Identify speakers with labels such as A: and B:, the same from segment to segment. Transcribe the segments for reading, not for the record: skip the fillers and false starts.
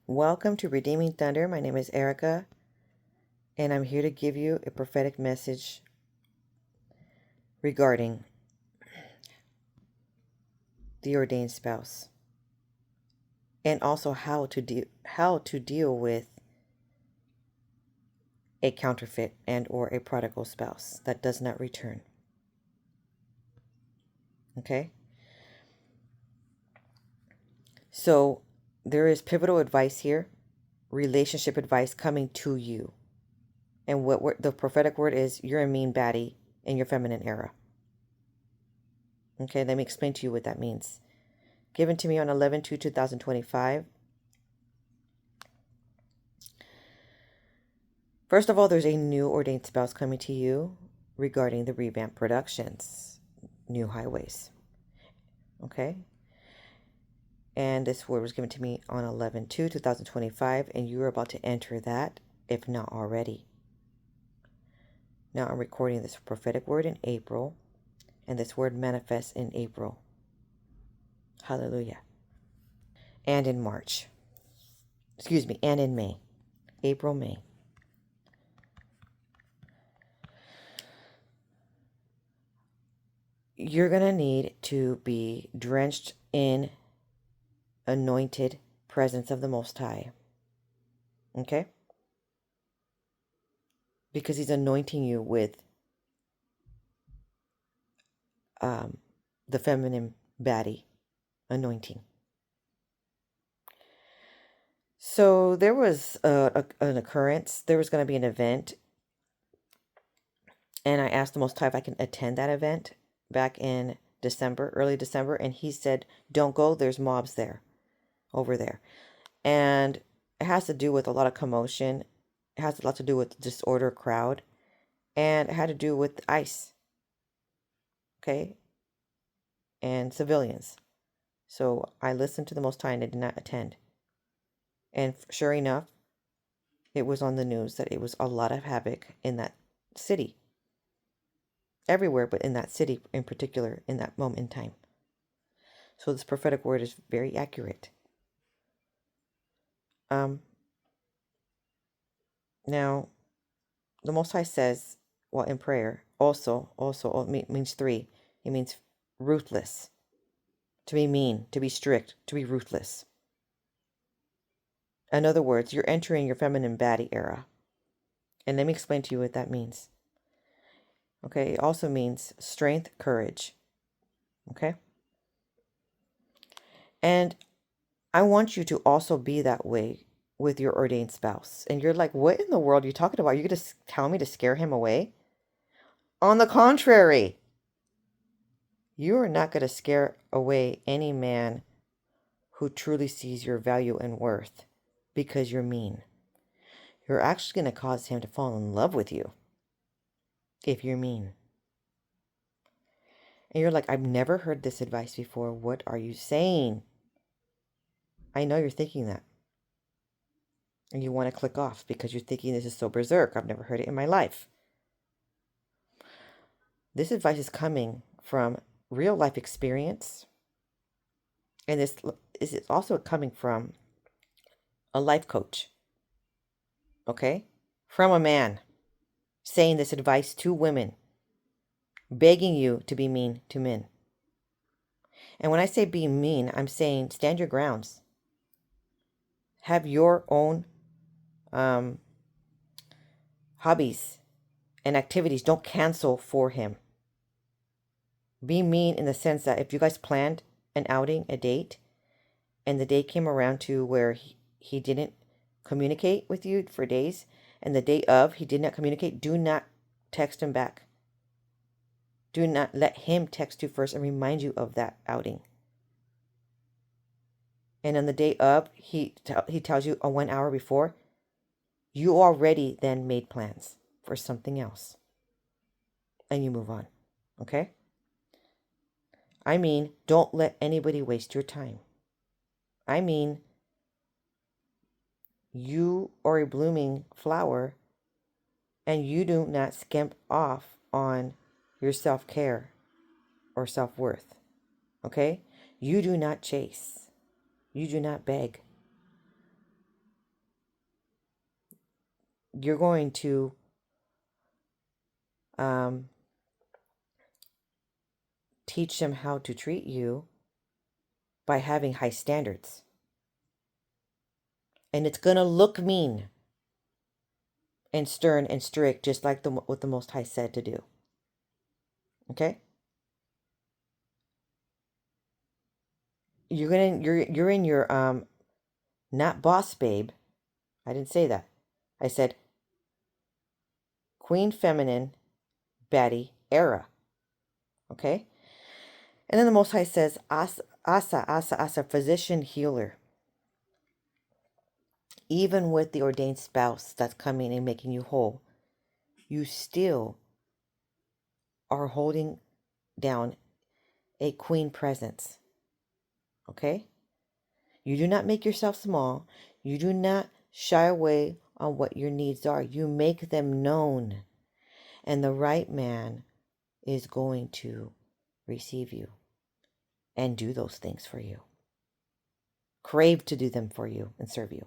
A: Welcome to Redeeming Thunder. My name is Erica, and I'm here to give you a prophetic message regarding the ordained spouse, and also how to deal with a counterfeit and or a prodigal spouse that does not return. Okay? So there is pivotal advice here, relationship advice coming to you. And what the prophetic word is, you're a mean baddie in your feminine era. Okay, let me explain to you what that means. Given to me on 11/2/2025. First of all, there's a new ordained spouse coming to you regarding the REVAMP Productions, New Highways. Okay? And this word was given to me on 11/2/2025, and you're about to enter that, if not already. Now I'm recording this prophetic word in April, and this word manifests in April. Hallelujah. And in March. Excuse me, and in May. April, May. You're going to need to be drenched in anointed presence of the Most High. Okay? Because he's anointing you with the feminine baddie anointing. So there was an occurrence. There was going to be an event. And I asked the Most High if I can attend that event back in December, early December. And he said, don't go. There's mobs there, over there. And it has to do with a lot of commotion. It has a lot to do with disorder crowd. And it had to do with ICE. Okay? And civilians. So I listened to the Most High and I did not attend. And sure enough, it was on the news that it was a lot of havoc in that city. Everywhere, but in that city in particular, in that moment in time. So this prophetic word is very accurate. Now, the Most High says, well, in prayer, also means three. It means ruthless, to be mean, to be strict, to be ruthless. In other words, you're entering your feminine baddie era. And let me explain to you what that means. Okay, it also means strength, courage. Okay? And I want you to also be that way with your ordained spouse. And you're like, what in the world are you talking about? You're going to tell me to scare him away? On the contrary, you are not going to scare away any man who truly sees your value and worth because you're mean. You're actually going to cause him to fall in love with you if you're mean. And you're like, I've never heard this advice before. What are you saying? I know you're thinking that. And you want to click off because you're thinking this is so berserk. I've never heard it in my life. This advice is coming from real life experience. And this is also coming from a life coach. Okay? From a man saying this advice to women, begging you to be mean to men. And when I say be mean, I'm saying stand your grounds. Have your own hobbies and activities. Don't cancel for him. Be mean in the sense that if you guys planned an outing, a date, and the day came around to where he didn't communicate with you for days, and the day of he did not communicate, do not text him back. Do not let him text you first and remind you of that outing. And on the day of, he tells you 1 hour before, you already then made plans for something else. And you move on. Okay? I mean, don't let anybody waste your time. I mean, you are a blooming flower and you do not skimp off on your self-care or self-worth. Okay? You do not chase. You do not beg. you're going to teach them how to treat you by having high standards. And it's going to look mean and stern and strict, just like what the Most High said to do. Okay? You're in your not boss babe. I didn't say that. I said Queen Feminine Baddie era. Okay? And then the Most High says, Asa, physician healer. Even with the ordained spouse that's coming and making you whole, you still are holding down a queen presence. Okay? You do not make yourself small. You do not shy away on what your needs are. You make them known. And the right man is going to receive you and do those things for you. Crave to do them for you and serve you.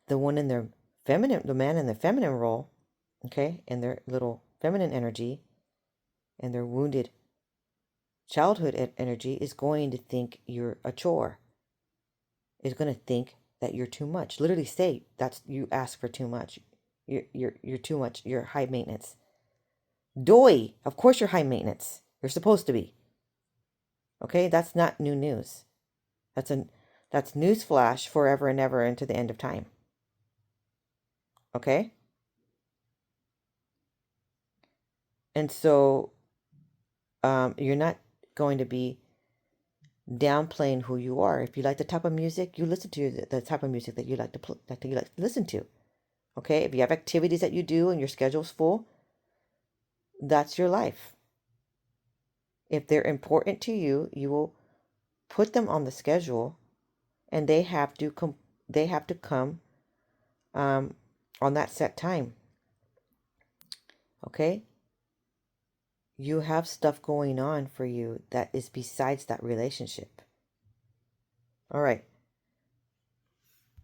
A: The one in their feminine, the man in the feminine role, okay, and their little feminine energy and their wounded childhood energy is going to think you're a chore. Is going to think that you're too much. Literally say that's you ask for too much. You're too much. You're high maintenance. Doi, of course you're high maintenance. You're supposed to be. Okay, that's not new news. That's news flash forever and ever into the end of time. Okay? And so you're not going to be downplaying who you are. If you like the type of music, you listen to the type of music that you like to listen to. Okay? If you have activities that you do and your schedule's full, that's your life. If they're important to you, you will put them on the schedule, and they have to come on that set time. Okay? You have stuff going on for you that is besides that relationship. All right.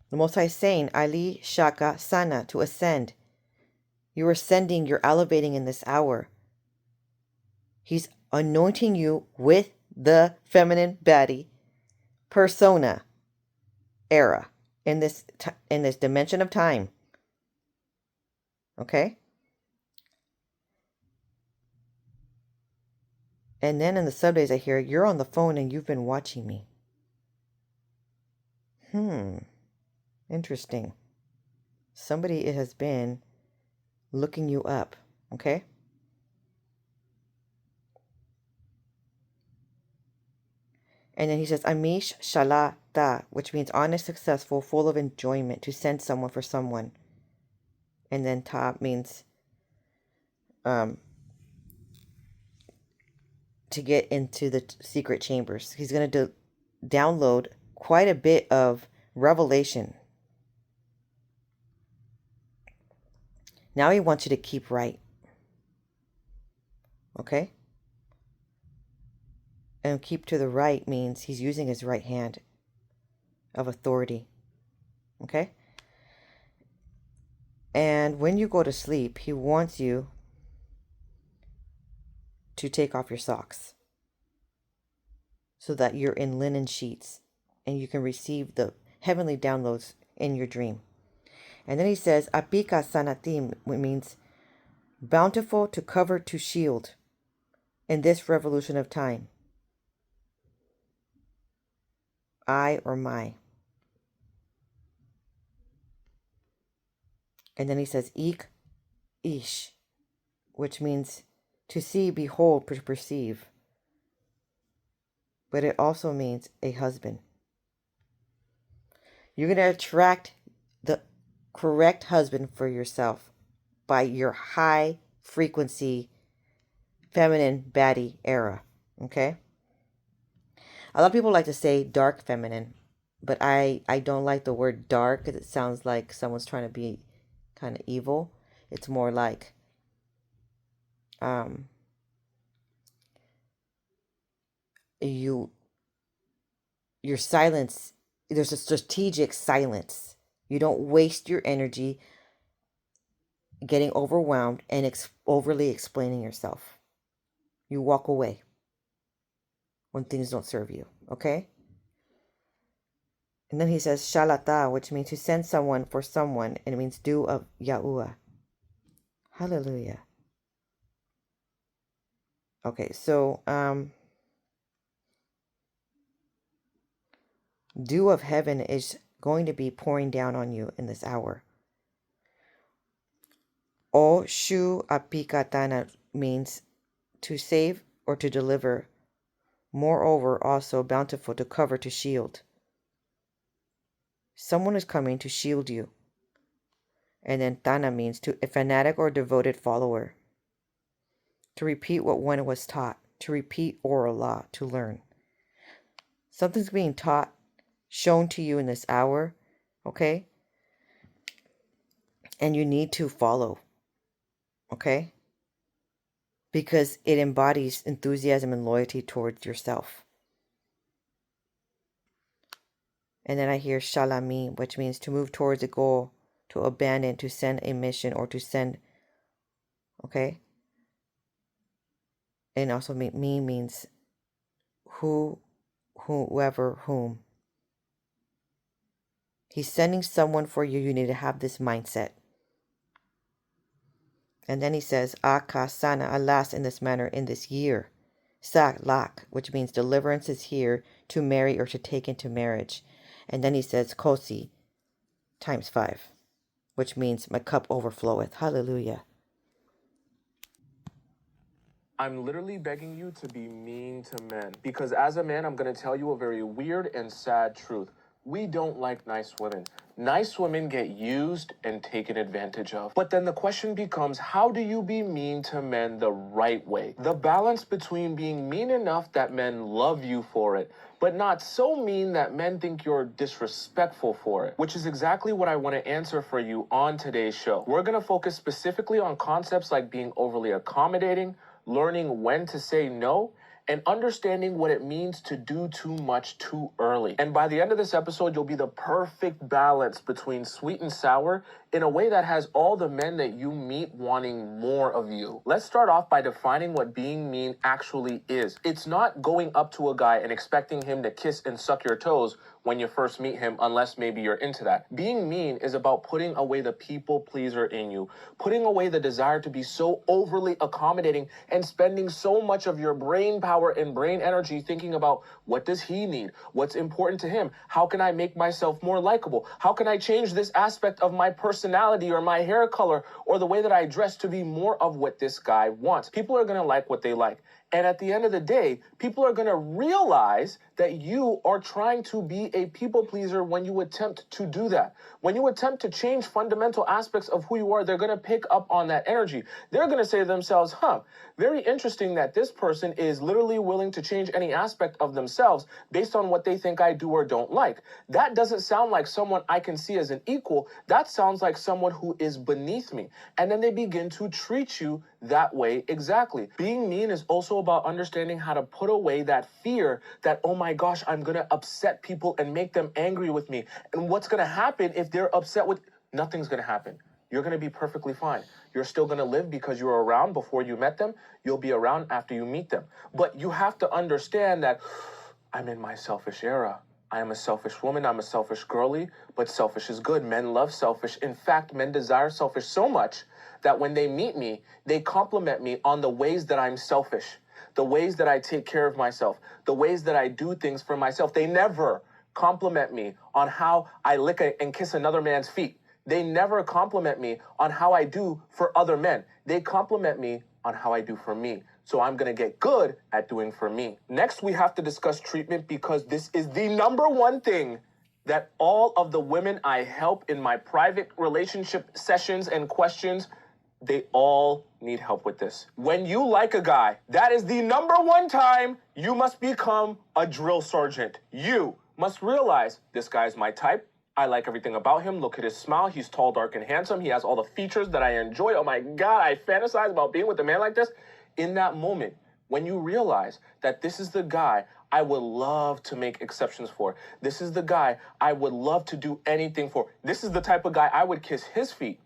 A: The Most High is saying, Ali Shaka Sana, to ascend. You're ascending, you're elevating in this hour. He's anointing you with the feminine baddie persona era in this dimension of time. Okay? And then in the subdays I hear, you're on the phone and you've been watching me. Interesting. Somebody has been looking you up. Okay? And then he says, Amish Shalata, which means honest, successful, full of enjoyment, to send someone for someone. And then Ta means to get into the secret chambers. He's going to download quite a bit of revelation. Now he wants you to keep right. Okay? And keep to the right means he's using his right hand of authority. Okay? And when you go to sleep, he wants you to take off your socks so that you're in linen sheets and you can receive the heavenly downloads in your dream. And then he says, Apika Sanatim, which means bountiful, to cover, to shield in this revolution of time. I or my. And then he says, Ik Ish, which means to see, behold, to perceive. But it also means a husband. You're going to attract the correct husband for yourself by your high frequency feminine baddie era. Okay? A lot of people like to say dark feminine, but I don't like the word dark because it sounds like someone's trying to be kind of evil. It's more like your silence, there's a strategic silence You don't waste your energy getting overwhelmed and overly explaining yourself. You walk away when things don't serve you, okay? And then he says shalata, which means to send someone for someone, and it means due of Yahuwah. Hallelujah. Okay, so dew of heaven is going to be pouring down on you in this hour. O shu apikatana means to save or to deliver. Moreover, also bountiful, to cover, to shield. Someone is coming to shield you. And then tana means to a fanatic or devoted follower. To repeat what one was taught. To repeat oral law, to learn. Something's being taught, shown to you in this hour, okay? And you need to follow, okay? Because it embodies enthusiasm and loyalty towards yourself. And then I hear shalami, which means to move towards a goal, to abandon, to send a mission, or to send, okay? And also me means whoever, whom. He's sending someone for you. You need to have this mindset. And then he says, akasana, alas, in this manner, in this year. Lak, which means deliverance is here, to marry or to take into marriage. And then he says, kosi, times 5, which means my cup overfloweth. Hallelujah.
B: I'm literally begging you to be mean to men. Because as a man, I'm going to tell you a very weird and sad truth. We don't like nice women. Nice women get used and taken advantage of. But then the question becomes, how do you be mean to men the right way? The balance between being mean enough that men love you for it, but not so mean that men think you're disrespectful for it, which is exactly what I want to answer for you on today's show. We're going to focus specifically on concepts like being overly accommodating, learning when to say no, and understanding what it means to do too much too early. And by the end of this episode, you'll be the perfect balance between sweet and sour in a way that has all the men that you meet wanting more of you. Let's start off by defining what being mean actually is. It's not going up to a guy and expecting him to kiss and suck your toes when you first meet him, unless maybe you're into that. Being mean is about putting away the people pleaser in you, putting away the desire to be so overly accommodating and spending so much of your brain power and brain energy thinking about what does he need? What's important to him? How can I make myself more likable? How can I change this aspect of my personality or my hair color or the way that I dress to be more of what this guy wants? People are going to like what they like. And at the end of the day, people are going to realize that you are trying to be a people pleaser when you attempt to do that. When you attempt to change fundamental aspects of who you are, they're going to pick up on that energy. They're going to say to themselves, very interesting that this person is literally willing to change any aspect of themselves based on what they think I do or don't like. That doesn't sound like someone I can see as an equal. That sounds like someone who is beneath me. And then they begin to treat you that way exactly. Being mean is also about understanding how to put away that fear that, oh my gosh, I'm going to upset people and make them angry with me. And what's going to happen if they're upset with... Nothing's going to happen. You're going to be perfectly fine. You're still going to live because you were around before you met them. You'll be around after you meet them. But you have to understand that I'm in my selfish era. I am a selfish woman. I'm a selfish girly, but selfish is good. Men love selfish. In fact, men desire selfish so much that when they meet me, they compliment me on the ways that I'm selfish, the ways that I take care of myself, the ways that I do things for myself. They never compliment me on how I lick and kiss another man's feet. They never compliment me on how I do for other men. They compliment me on how I do for me. So I'm going to get good at doing for me. Next, we have to discuss treatment because this is the number one thing that all of the women I help in my private relationship sessions and questions, they all need help with this. When you like a guy, that is the number one time you must become a drill sergeant. You must realize this guy's my type. I like everything about him. Look at his smile. He's tall, dark, and handsome. He has all the features that I enjoy. Oh my God, I fantasize about being with a man like this. In that moment, when you realize that this is the guy I would love to make exceptions for. This is the guy I would love to do anything for. This is the type of guy I would kiss his feet.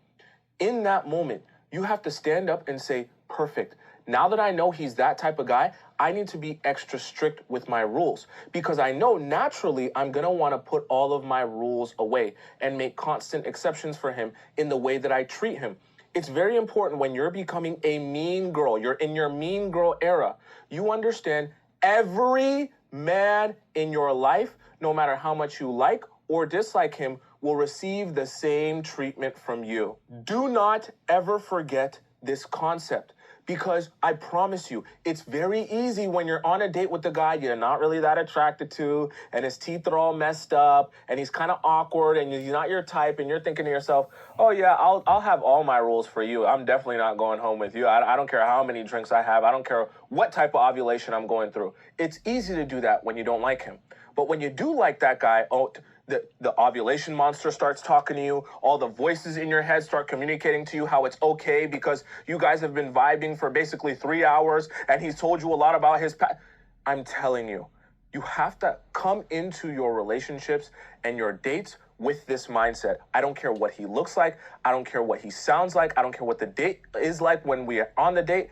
B: In that moment, you have to stand up and say, perfect. Now that I know he's that type of guy, I need to be extra strict with my rules because I know naturally I'm going to want to put all of my rules away and make constant exceptions for him in the way that I treat him. It's very important when you're becoming a mean girl, you're in your mean girl era, you understand every man in your life, no matter how much you like or dislike him, will receive the same treatment from you. Do not ever forget this concept. Because I promise you, it's very easy when you're on a date with the guy you're not really that attracted to, and his teeth are all messed up, and he's kind of awkward, and he's not your type, and you're thinking to yourself, oh yeah, I'll have all my rules for you. I'm definitely not going home with you. I don't care how many drinks I have. I don't care what type of ovulation I'm going through. It's easy to do that when you don't like him. But when you do like that guy, the ovulation monster starts talking to you. All the voices in your head start communicating to you how it's okay because you guys have been vibing for basically 3 hours and he's told you a lot about his past. I'm telling you, you have to come into your relationships and your dates with this mindset. I don't care what he looks like. I don't care what he sounds like. I don't care what the date is like when we are on the date.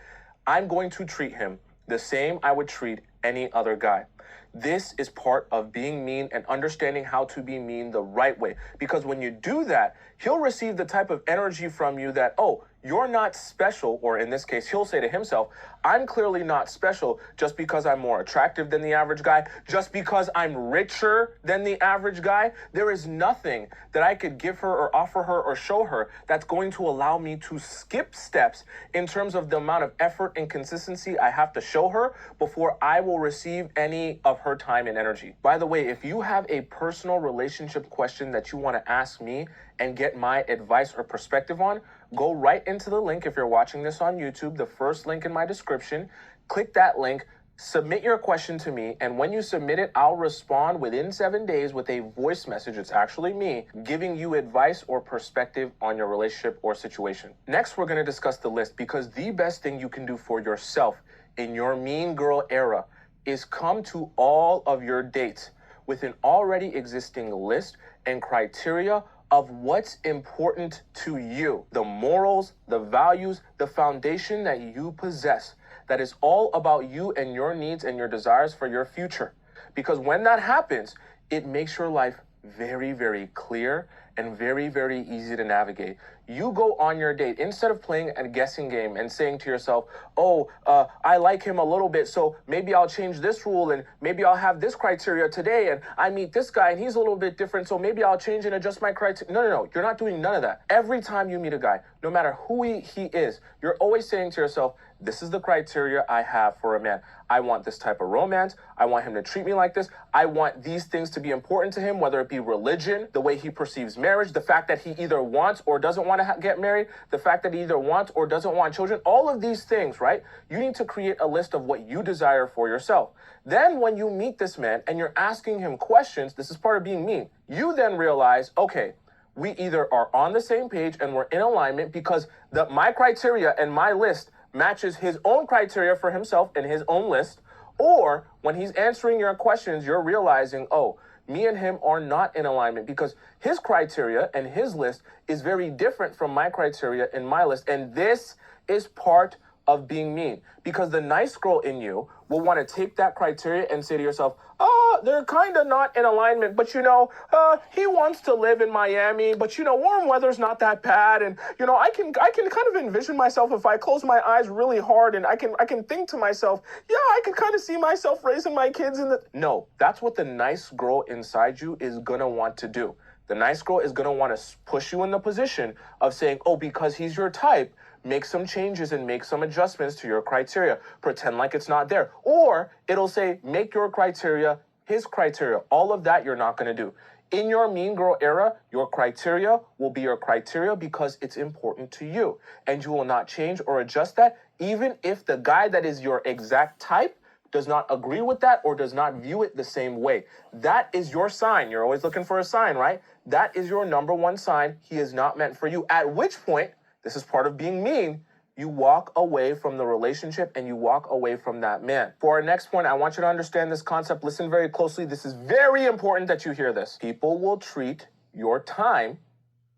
B: I'm going to treat him the same I would treat any other guy. This is part of being mean and understanding how to be mean the right way. Because when you do that, he'll receive the type of energy from you that, oh, you're not special, or in this case, he'll say to himself, I'm clearly not special just because I'm more attractive than the average guy, just because I'm richer than the average guy. There is nothing that I could give her or offer her or show her that's going to allow me to skip steps in terms of the amount of effort and consistency I have to show her before I will receive any of her time and energy. By the way, if you have a personal relationship question that you want to ask me and get my advice or perspective on, go right into the link if you're watching this on YouTube, the first link in my description. Click that link, submit your question to me, and when you submit it, I'll respond within 7 days with a voice message. It's actually me giving you advice or perspective on your relationship or situation. Next, we're going to discuss the list because the best thing you can do for yourself in your mean girl era is come to all of your dates with an already existing list and criteria of what's important to you, the morals, the values, the foundation that you possess, that is all about you and your needs and your desires for your future. Because when that happens, it makes your life very, very clear and very, very easy to navigate. You go on your date, instead of playing a guessing game and saying to yourself, oh, I like him a little bit, so maybe I'll change this rule and maybe I'll have this criteria today, and I meet this guy and he's a little bit different, so maybe I'll change and adjust my criteria. No, you're not doing none of that. Every time you meet a guy, no matter who he is, you're always saying to yourself, this is the criteria I have for a man. I want this type of romance. I want him to treat me like this. I want these things to be important to him, whether it be religion, the way he perceives marriage, the fact that he either wants or doesn't want to get married, the fact that he either wants or doesn't want children, all of these things, right? You need to create a list of what you desire for yourself. Then when you meet this man and you're asking him questions, this is part of being mean. You then realize, okay, we either are on the same page and we're in alignment because my criteria and my list matches his own criteria for himself and his own list, or when he's answering your questions, you're realizing, oh, me and him are not in alignment because his criteria and his list is very different from my criteria and my list. And this is part of being mean because the nice girl in you will want to take that criteria and say to yourself, they're kind of not in alignment, but he wants to live in Miami, but warm weather's not that bad, and I can kind of envision myself if I close my eyes really hard, and I can think to myself, yeah, I can kind of see myself raising my kids in the. No, that's what the nice girl inside you is gonna want to do. The nice girl is gonna want to push you in the position of saying, oh, because he's your type, make some changes and make some adjustments to your criteria. Pretend like it's not there. Or it'll say, make your criteria his criteria. All of that you're not going to do. In your mean girl era, your criteria will be your criteria because it's important to you. And you will not change or adjust that, even if the guy that is your exact type does not agree with that or does not view it the same way. That is your sign. You're always looking for a sign, right? That is your number one sign. He is not meant for you. At which point, this is part of being mean, You walk away from the relationship and you walk away from that man. For our next point, I want you to understand this concept. Listen very closely. This is very important that you hear this. People will treat your time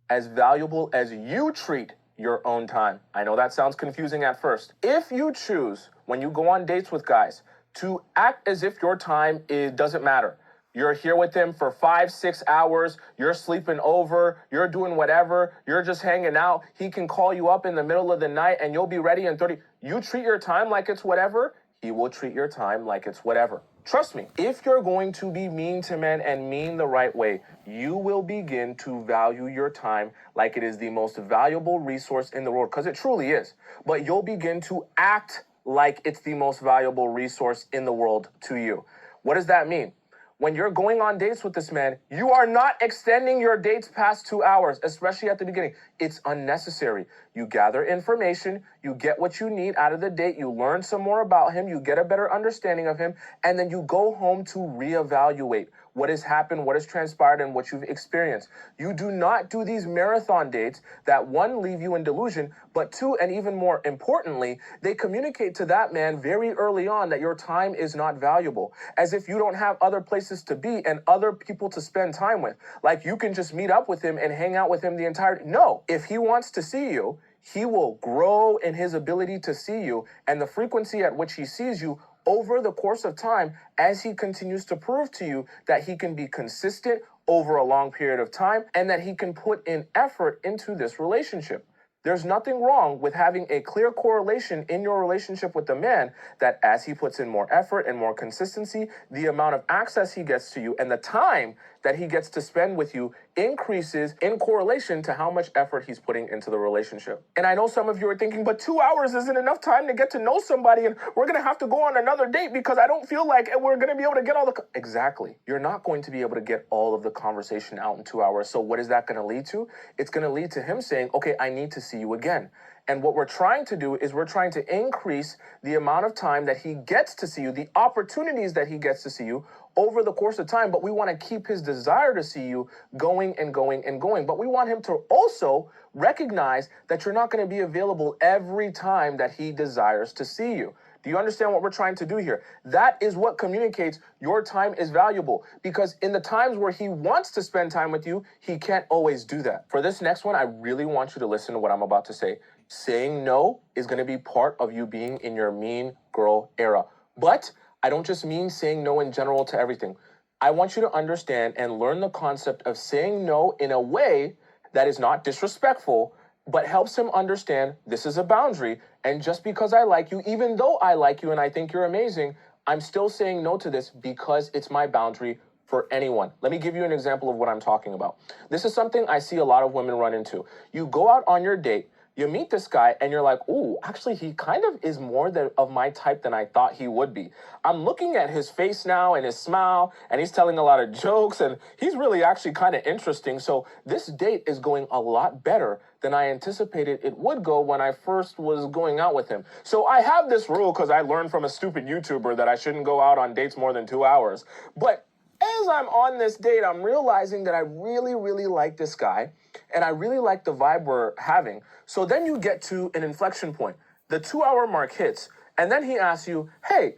B: as valuable as you treat your own time. I know that sounds confusing at first. If you choose, when you go on dates with guys, to act as if your time doesn't matter, you're here with him for 5-6 hours, you're sleeping over, you're doing whatever, you're just hanging out, he can call you up in the middle of the night and you'll be ready in 30. You treat your time like it's whatever, he will treat your time like it's whatever. Trust me, if you're going to be mean to men and mean the right way, you will begin to value your time like it is the most valuable resource in the world, because it truly is. But you'll begin to act like it's the most valuable resource in the world to you. What does that mean? When you're going on dates with this man, you are not extending your dates past 2 hours, especially at the beginning. It's unnecessary. You gather information, you get what you need out of the date, you learn some more about him, you get a better understanding of him, and then you go home to reevaluate what has happened, what has transpired, and what you've experienced. You do not do these marathon dates that, one, leave you in delusion, but two, and even more importantly, they communicate to that man very early on that your time is not valuable, as if you don't have other places to be and other people to spend time with. Like you can just meet up with him and hang out with him the entire... No, if he wants to see you, he will grow in his ability to see you, and the frequency at which he sees you over the course of time as he continues to prove to you that he can be consistent over a long period of time and that he can put in effort into this relationship. There's nothing wrong with having a clear correlation in your relationship with the man that as he puts in more effort and more consistency, the amount of access he gets to you and the time that he gets to spend with you increases in correlation to how much effort he's putting into the relationship. And I know some of you are thinking, but 2 hours isn't enough time to get to know somebody and we're going to have to go on another date because I don't feel like we're going to be able to get all the... Exactly. You're not going to be able to get all of the conversation out in 2 hours. So what is that going to lead to? It's going to lead to him saying, okay, I need to see you again. And what we're trying to do is we're trying to increase the amount of time that he gets to see you, the opportunities that he gets to see you over the course of time. But we want to keep his desire to see you going and going and going. But we want him to also recognize that you're not going to be available every time that he desires to see you. Do you understand what we're trying to do here? That is what communicates your time is valuable, because in the times where he wants to spend time with you, he can't always do that. For this next one, I really want you to listen to what I'm about to say. Saying no is going to be part of you being in your mean girl era. But I don't just mean saying no in general to everything. I want you to understand and learn the concept of saying no in a way that is not disrespectful, but helps him understand this is a boundary. And just because I like you, even though I like you and I think you're amazing, I'm still saying no to this because it's my boundary for anyone. Let me give you an example of what I'm talking about. This is something I see a lot of women run into. You go out on your date, you meet this guy and you're like, ooh, actually, he kind of is more of my type than I thought he would be. I'm looking at his face now and his smile, and he's telling a lot of jokes, and he's really actually kind of interesting. So this date is going a lot better than I anticipated it would go when I first was going out with him. So I have this rule because I learned from a stupid YouTuber that I shouldn't go out on dates more than 2 hours. But as I'm on this date, I'm realizing that I really, really like this guy, and I really like the vibe we're having. So then you get to an inflection point. The 2-hour mark hits, and then he asks you, hey,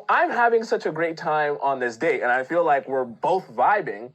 B: I'm having such a great time on this date, and I feel like we're both vibing.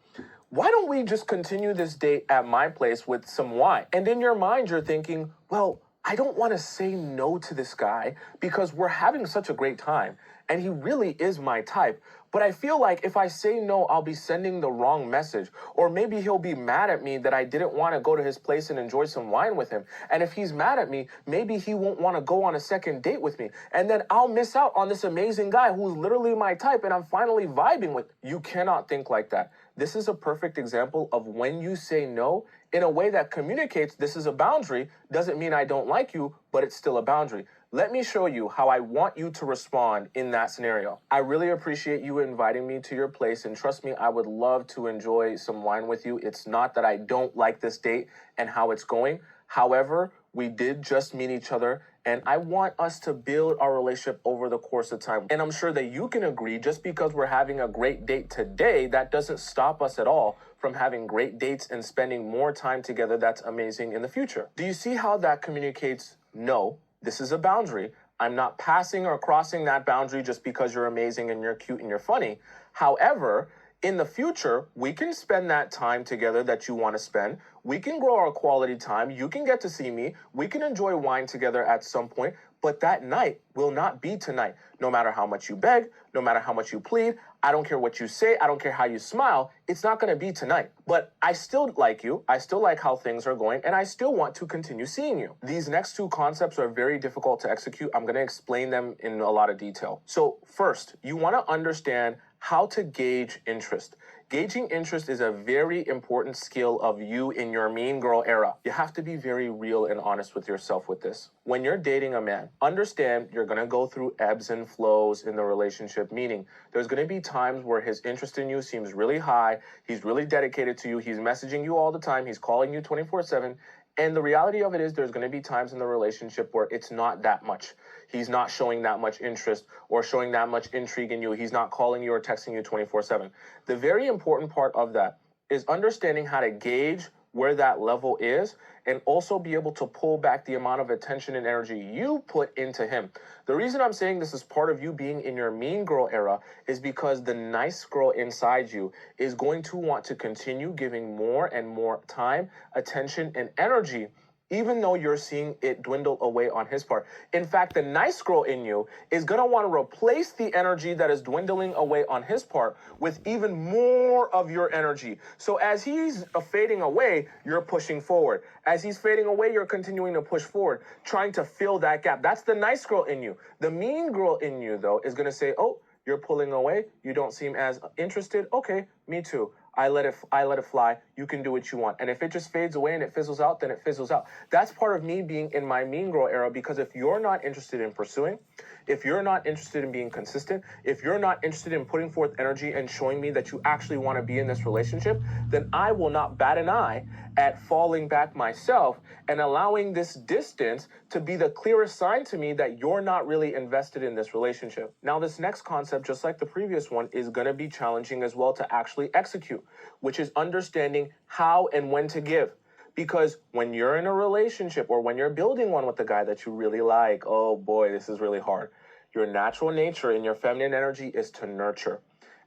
B: Why don't we just continue this date at my place with some wine? And in your mind, you're thinking, well, I don't want to say no to this guy because we're having such a great time, and he really is my type. But I feel like if I say no, I'll be sending the wrong message. Or maybe he'll be mad at me that I didn't want to go to his place and enjoy some wine with him. And if he's mad at me, maybe he won't want to go on a second date with me. And then I'll miss out on this amazing guy who's literally my type and I'm finally vibing with. You cannot think like that. This is a perfect example of when you say no in a way that communicates this is a boundary. Doesn't mean I don't like you, but it's still a boundary. Let me show you how I want you to respond in that scenario. I really appreciate you inviting me to your place, and trust me, I would love to enjoy some wine with you. It's not that I don't like this date and how it's going. However, we did just meet each other, and I want us to build our relationship over the course of time. And I'm sure that you can agree, just because we're having a great date today, that doesn't stop us at all from having great dates and spending more time together that's amazing in the future. Do you see how that communicates no? This is a boundary. I'm not passing or crossing that boundary just because you're amazing and you're cute and you're funny. However, in the future, we can spend that time together that you want to spend. We can grow our quality time. You can get to see me. We can enjoy wine together at some point. But that night will not be tonight. No matter how much you beg, no matter how much you plead, I don't care what you say, I don't care how you smile, it's not going to be tonight. But I still like you, I still like how things are going, and I still want to continue seeing you. These next two concepts are very difficult to execute. I'm going to explain them in a lot of detail. So first, you want to understand how to gauge interest. Gauging interest is a very important skill of you in your mean girl era. You have to be very real and honest with yourself with this. When you're dating a man, understand you're going to go through ebbs and flows in the relationship, meaning there's going to be times where his interest in you seems really high, he's really dedicated to you, he's messaging you all the time, he's calling you 24/7, and the reality of it is there's going to be times in the relationship where it's not that much. He's not showing that much interest or showing that much intrigue in you. He's not calling you or texting you 24/7. The very important part of that is understanding how to gauge where that level is and also be able to pull back the amount of attention and energy you put into him. The reason I'm saying this is part of you being in your mean girl era is because the nice girl inside you is going to want to continue giving more and more time, attention, and energy, even though you're seeing it dwindle away on his part. In fact, the nice girl in you is gonna wanna replace the energy that is dwindling away on his part with even more of your energy. So as he's fading away, you're pushing forward. As he's fading away, you're continuing to push forward, trying to fill that gap. That's the nice girl in you. The mean girl in you, though, is gonna say, oh, you're pulling away, you don't seem as interested, okay, me too. I let it fly. You can do what you want. And if it just fades away and it fizzles out, then it fizzles out. That's part of me being in my mean girl era, because if you're not interested in pursuing, if you're not interested in being consistent, if you're not interested in putting forth energy and showing me that you actually want to be in this relationship, then I will not bat an eye at falling back myself and allowing this distance to be the clearest sign to me that you're not really invested in this relationship. Now, this next concept, just like the previous one, is going to be challenging as well to actually execute, which is understanding how and when to give. Because when you're in a relationship or when you're building one with the guy that you really like, oh boy, this is really hard. Your natural nature in your feminine energy is to nurture.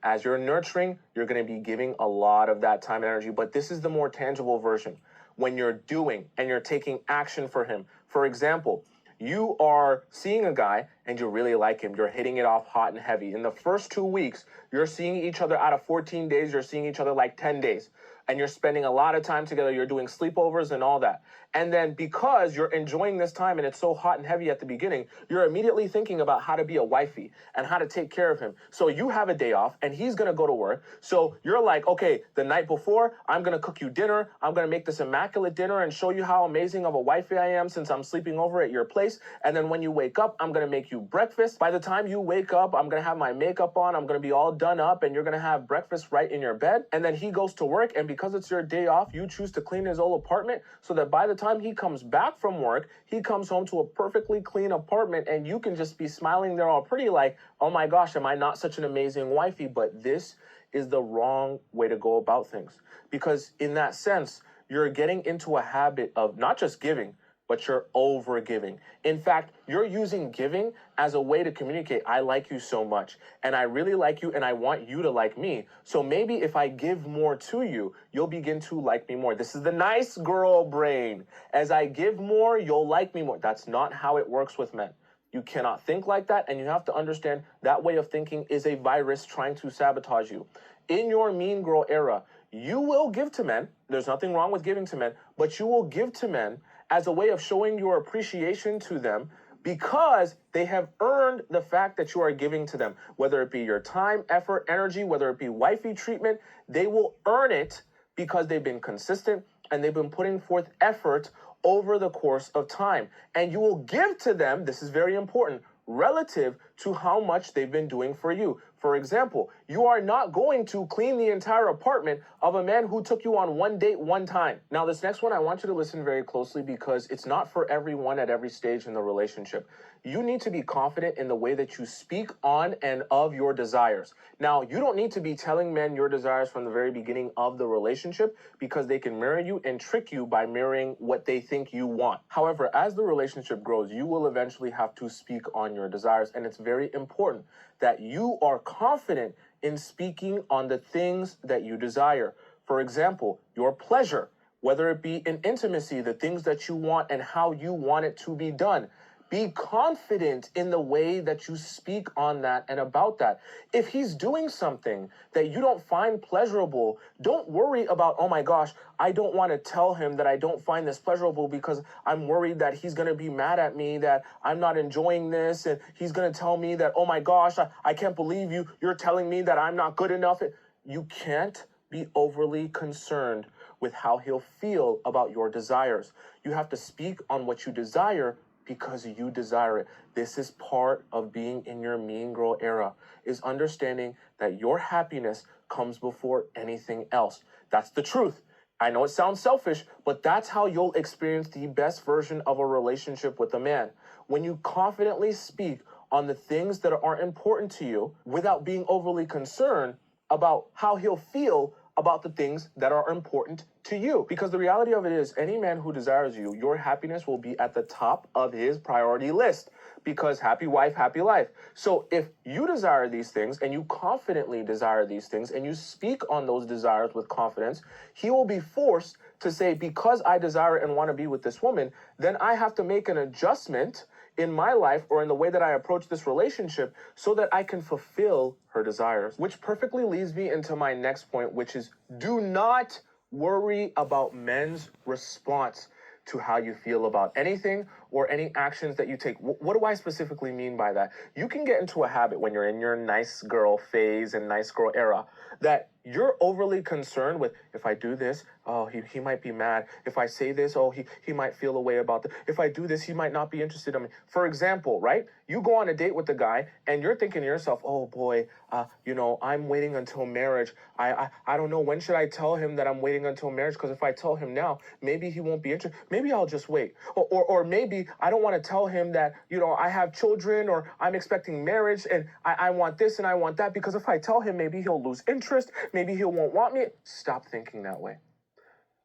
B: As you're nurturing, you're going to be giving a lot of that time and energy, but this is the more tangible version. When you're doing and you're taking action for him. For example, you are seeing a guy and you really like him. You're hitting it off hot and heavy. In the first 2 weeks, you're seeing each other out of 14 days. You're seeing each other like 10 days. And you're spending a lot of time together. You're doing sleepovers and all that. And then because you're enjoying this time and it's so hot and heavy at the beginning, you're immediately thinking about how to be a wifey and how to take care of him. So you have a day off and he's going to go to work. So you're like, okay, the night before, I'm going to cook you dinner. I'm going to make this immaculate dinner and show you how amazing of a wifey I am since I'm sleeping over at your place. And then when you wake up, I'm going to make you breakfast. By the time you wake up, I'm going to have my makeup on. I'm going to be all done up and you're going to have breakfast right in your bed. And then he goes to work, and because it's your day off, you choose to clean his old apartment so that by the time he comes back from work, he comes home to a perfectly clean apartment and you can just be smiling there all pretty like, oh my gosh, am I not such an amazing wifey? But this is the wrong way to go about things, because in that sense, you're getting into a habit of not just giving, but you're over giving. In fact, you're using giving as a way to communicate, I like you so much, and I really like you, and I want you to like me. So maybe if I give more to you, you'll begin to like me more. This is the nice girl brain. As I give more, you'll like me more. That's not how it works with men. You cannot think like that, and you have to understand that way of thinking is a virus trying to sabotage you. In your mean girl era, you will give to men. There's nothing wrong with giving to men, but you will give to men as a way of showing your appreciation to them because they have earned the fact that you are giving to them. Whether it be your time, effort, energy, whether it be wifey treatment, they will earn it because they've been consistent and they've been putting forth effort over the course of time. And you will give to them, this is very important, relative to how much they've been doing for you. For example, you are not going to clean the entire apartment of a man who took you on one date one time. Now, this next one, I want you to listen very closely because it's not for everyone at every stage in the relationship. You need to be confident in the way that you speak on and of your desires. Now, you don't need to be telling men your desires from the very beginning of the relationship because they can mirror you and trick you by mirroring what they think you want. However, as the relationship grows, you will eventually have to speak on your desires, and it's very important that you are confident in speaking on the things that you desire. For example, your pleasure, whether it be in intimacy, the things that you want and how you want it to be done. Be confident in the way that you speak on that and about that. If he's doing something that you don't find pleasurable, don't worry about, oh my gosh, I don't want to tell him that I don't find this pleasurable because I'm worried that he's going to be mad at me, that I'm not enjoying this, and he's going to tell me that, oh my gosh, I can't believe you're telling me that I'm not good enough. You can't be overly concerned with how he'll feel about your desires. You have to speak on what you desire because you desire it. This is part of being in your mean girl era, is understanding that your happiness comes before anything else. That's the truth. I know it sounds selfish, but that's how you'll experience the best version of a relationship with a man. When you confidently speak on the things that are important to you without being overly concerned about how he'll feel about the things that are important to you. Because the reality of it is, any man who desires you, your happiness will be at the top of his priority list. Because happy wife, happy life. So if you desire these things and you confidently desire these things and you speak on those desires with confidence, he will be forced to say, because I desire and want to be with this woman, then I have to make an adjustment in my life or in the way that I approach this relationship so that I can fulfill her desires. Which perfectly leads me into my next point, which is do not worry about men's response to how you feel about anything or any actions that you take. What do I specifically mean by that? You can get into a habit when you're in your nice girl phase and nice girl era that you're overly concerned with, if I do this, oh, he might be mad. If I say this, oh, he might feel a way about this. If I do this, he might not be interested in me. For example, right? You go on a date with the guy and you're thinking to yourself, oh boy, I'm waiting until marriage. I don't know, when should I tell him that I'm waiting until marriage? Because if I tell him now, maybe he won't be interested. Maybe I'll just wait. Or maybe I don't want to tell him that, I have children or I'm expecting marriage and I want this and I want that, because if I tell him, maybe he'll lose interest. Maybe he won't want me. Stop thinking that way.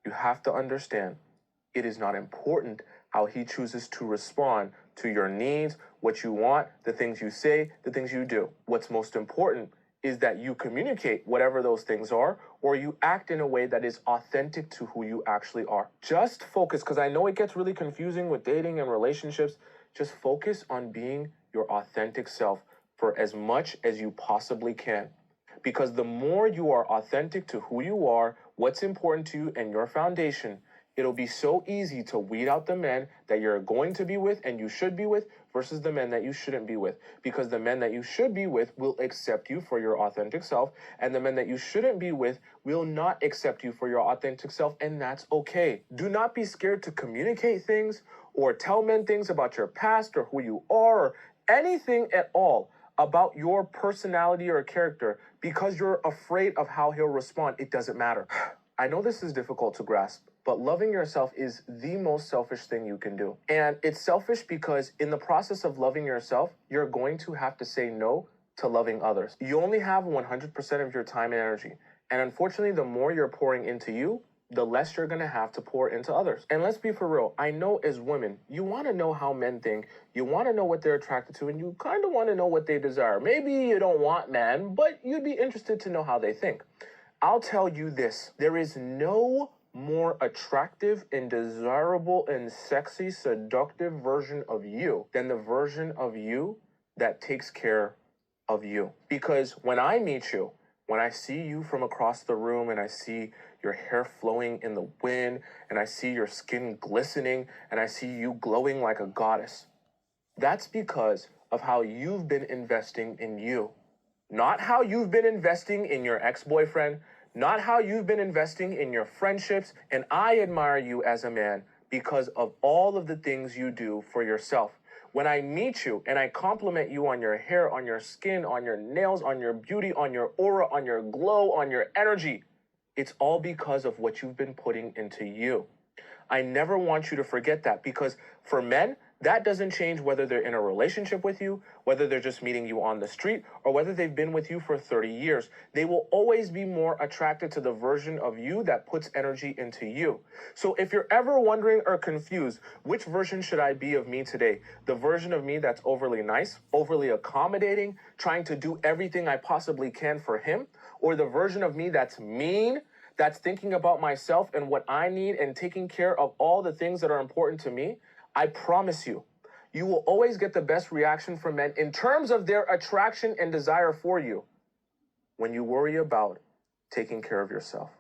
B: You have to understand it is not important how he chooses to respond to your needs, what you want, the things you say, the things you do. What's most important is that you communicate whatever those things are, or you act in a way that is authentic to who you actually are. Just focus, because I know it gets really confusing with dating and relationships. Just focus on being your authentic self for as much as you possibly can. Because the more you are authentic to who you are, what's important to you, and your foundation, it'll be so easy to weed out the men that you're going to be with and you should be with versus the men that you shouldn't be with. Because the men that you should be with will accept you for your authentic self, and the men that you shouldn't be with will not accept you for your authentic self, and that's okay. Do not be scared to communicate things or tell men things about your past or who you are or anything at all about your personality or character because you're afraid of how he'll respond. It doesn't matter. I know this is difficult to grasp, but loving yourself is the most selfish thing you can do. And it's selfish because in the process of loving yourself, you're going to have to say no to loving others. You only have 100% of your time and energy. And unfortunately, the more you're pouring into you, the less you're going to have to pour into others. And let's be for real. I know as women, you want to know how men think. You want to know what they're attracted to, and you kind of want to know what they desire. Maybe you don't want men, but you'd be interested to know how they think. I'll tell you this. There is no more attractive and desirable and sexy, seductive version of you than the version of you that takes care of you. Because when I meet you, when I see you from across the room and I see your hair flowing in the wind and I see your skin glistening and I see you glowing like a goddess, that's because of how you've been investing in you. Not how you've been investing in your ex-boyfriend, not how you've been investing in your friendships. And I admire you as a man because of all of the things you do for yourself. When I meet you and I compliment you on your hair, on your skin, on your nails, on your beauty, on your aura, on your glow, on your energy, it's all because of what you've been putting into you. I never want you to forget that, because for men, that doesn't change whether they're in a relationship with you, whether they're just meeting you on the street, or whether they've been with you for 30 years. They will always be more attracted to the version of you that puts energy into you. So if you're ever wondering or confused, which version should I be of me today? The version of me that's overly nice, overly accommodating, trying to do everything I possibly can for him, or the version of me that's mean, that's thinking about myself and what I need and taking care of all the things that are important to me? I promise you, you will always get the best reaction from men in terms of their attraction and desire for you when you worry about taking care of yourself.